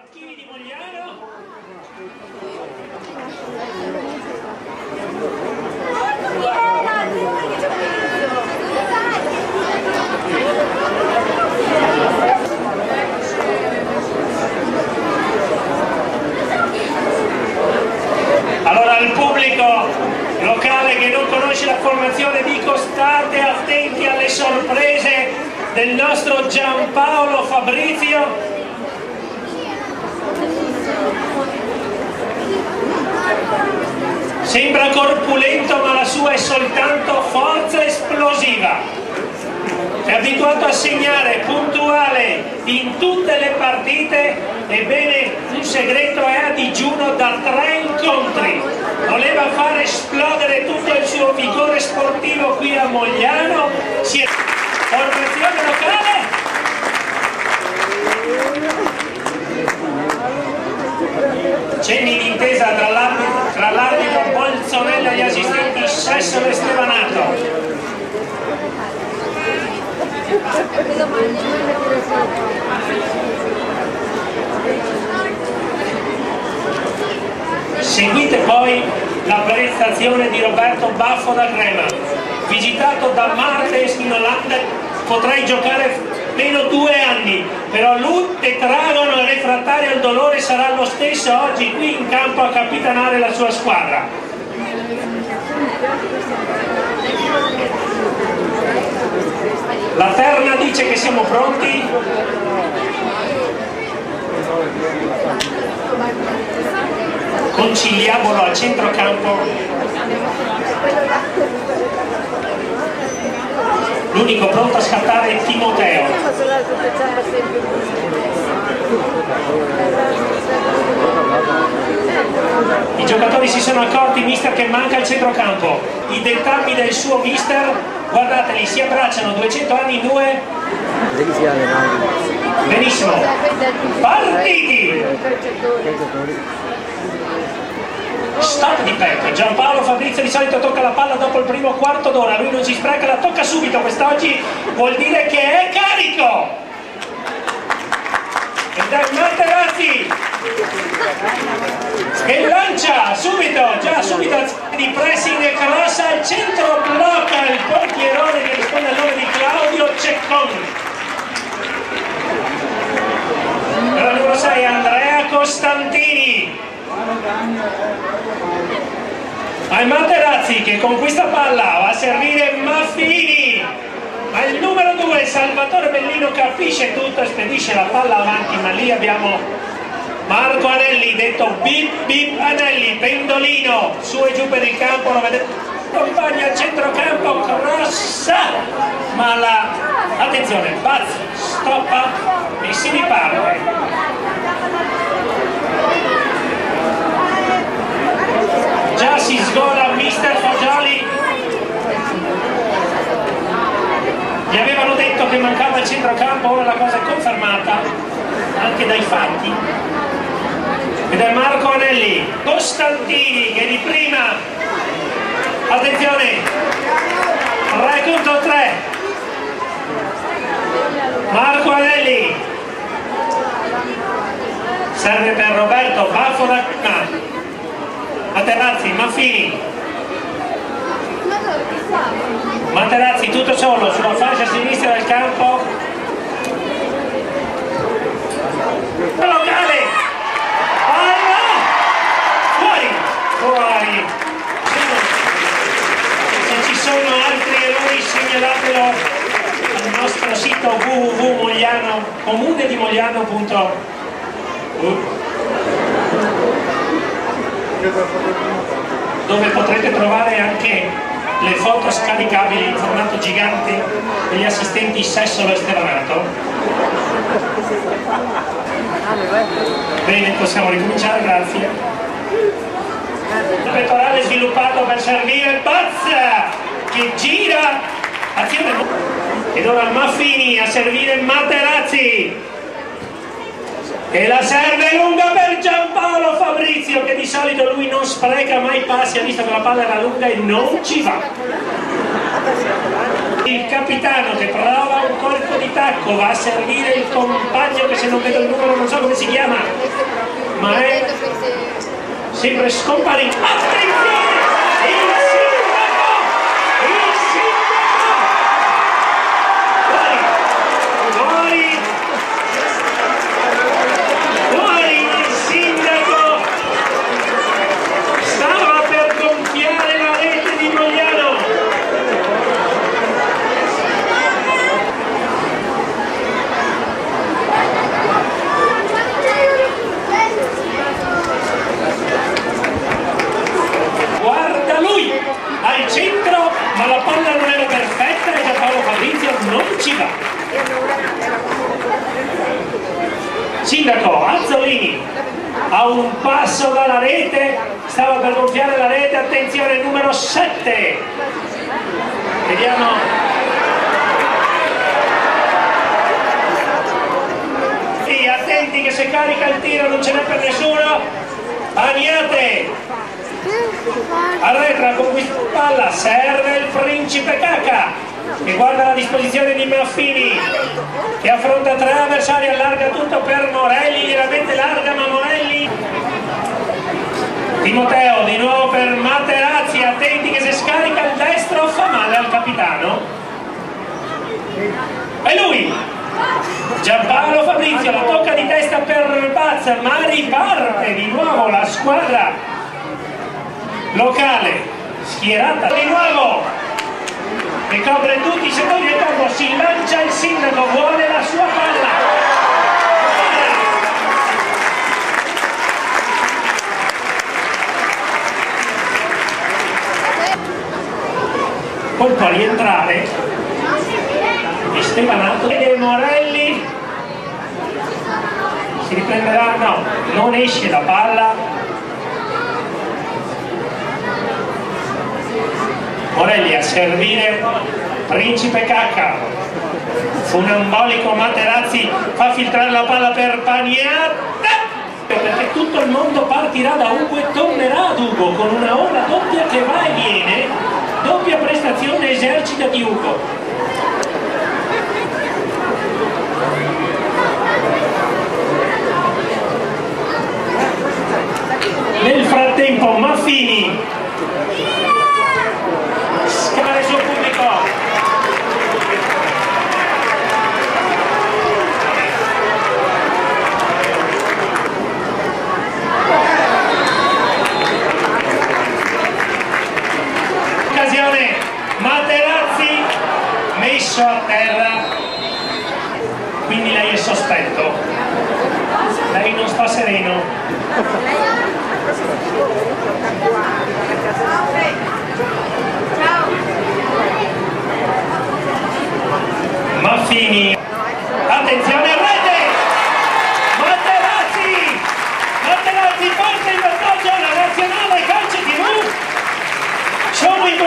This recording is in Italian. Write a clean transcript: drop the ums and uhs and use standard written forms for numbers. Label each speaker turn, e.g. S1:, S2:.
S1: Marchini di Mogliano. Allora al pubblico locale che non conosce la formazione dico: state attenti alle sorprese del nostro Giampaolo Fabrizio. Sembra corpulento, ma la sua è soltanto forza esplosiva. È abituato a segnare, puntuale in tutte le partite. Ebbene, un segreto è a digiuno da 3 incontri. Voleva far esplodere tutto il suo vigore sportivo qui a Mogliano. Formazione locale. Cenni d'intesa tra l'arbitro Bolzonella e gli assistenti Sessolo e Stevanato. Seguite poi la prestazione di Roberto Baffo da Crema, visitato da Martens in Olanda. Potrei giocare meno 2 anni, però lui, tetragono e refrattario al dolore, sarà lo stesso oggi qui in campo a capitanare la sua squadra. La terna dice che siamo pronti. Conciliabolo al centrocampo. L'unico pronto a scattare è Timoteo. I giocatori si sono accorti, mister, che manca il centrocampo. I dettami del suo mister, guardateli, si abbracciano, 200 anni in 2. Benissimo. Partiti! Stop di petto. Giampaolo Fabrizio di solito tocca la palla dopo il primo quarto d'ora, lui non si spreca, la tocca subito. Quest'oggi vuol dire che è carico. Ed è Materazzi che lancia subito, subito di pressing e cross al centro, blocca il portierone che risponde al nome di Claudio Ceccon. Per il numero 6 Andrea Costantini. Ma è Materazzi che conquista palla, va a servire Maffini. Ma il numero 2 Salvatore Bellino capisce tutto e spedisce la palla avanti, ma lì abbiamo Marco Anelli, detto Bip Bip Anelli, pendolino, su e giù per il campo, lo vedete, compagna al centrocampo, cross, ma attenzione, Baz stoppa e si riparte. Già si sgola mister Fagioli. Gli avevano detto che mancava il centrocampo, ora la cosa è confermata anche dai fatti. Ed è Marco Anelli, Costantini che di prima, attenzione, 3 contro 3, Marco Anelli, serve per Roberto Baffo da Crema. Materazzi, Maffini, Materazzi tutto solo sulla fascia sinistra del campo, locale, palla, fuori. Se ci sono altri errori segnalatelo al nostro sito www.comunedimogliano.org, dove potrete trovare anche le foto scaricabili in formato gigante degli assistenti Sessolo e Stevanato. Bene, possiamo ricominciare, grazie. Il pettorale sviluppato per servire Bazza che gira, azione, ed ora Maffini a servire Materazzi. E la serve lunga per Giampaolo Fabrizio, che di solito lui non spreca mai passi, ha visto che la palla era lunga e non ci va. Il capitano che prova un colpo di tacco, va a servire il compagno che, se non vedo il numero non so come si chiama, ma è sempre scomparito. Attenzione! Il sindaco! Il sindaco! Fuori! Fuori il sindaco! Stava per gonfiare la rete di Mogliano! Guarda lui al centro, ma la palla non era perfetta e Giampaolo Fabrizio non ci va. Sindaco Azzolini a un passo dalla rete, stava per gonfiare la rete, attenzione, numero 7. Vediamo. Sì, attenti che se carica il tiro non ce n'è per nessuno. Bagnate. Arretra con questa palla, serve il principe Cacca che guarda la disposizione di Maffini che affronta 3 avversari, allarga tutto per Morelli, veramente larga ma Morelli. Timoteo di nuovo per Materazzi, attenti che se scarica il destro fa male al capitano. E lui Giampaolo Fabrizio la tocca di testa per Pazza, ma riparte di nuovo la squadra locale, schierata di nuovo, ricopre tutti i settori del campo, si lancia il sindaco, vuole la sua palla. Poi può rientrare Estevanato e Morelli, si riprenderà, no, non esce la palla. Morelli a servire Principe Cacca, funambolico Materazzi fa filtrare la palla per Paniatta, perché tutto il mondo partirà da Ugo e tornerà ad Ugo con una onda doppia che va e viene, doppia prestazione esercita di Ugo. Nel frattempo Maffini scale sul pubblico, occasione Materazzi messo a terra, quindi lei è sospetto, lei non sta sereno. Maffini, attenzione a rete, Materazzi porta in vantaggio la nazionale calcio TV, sono i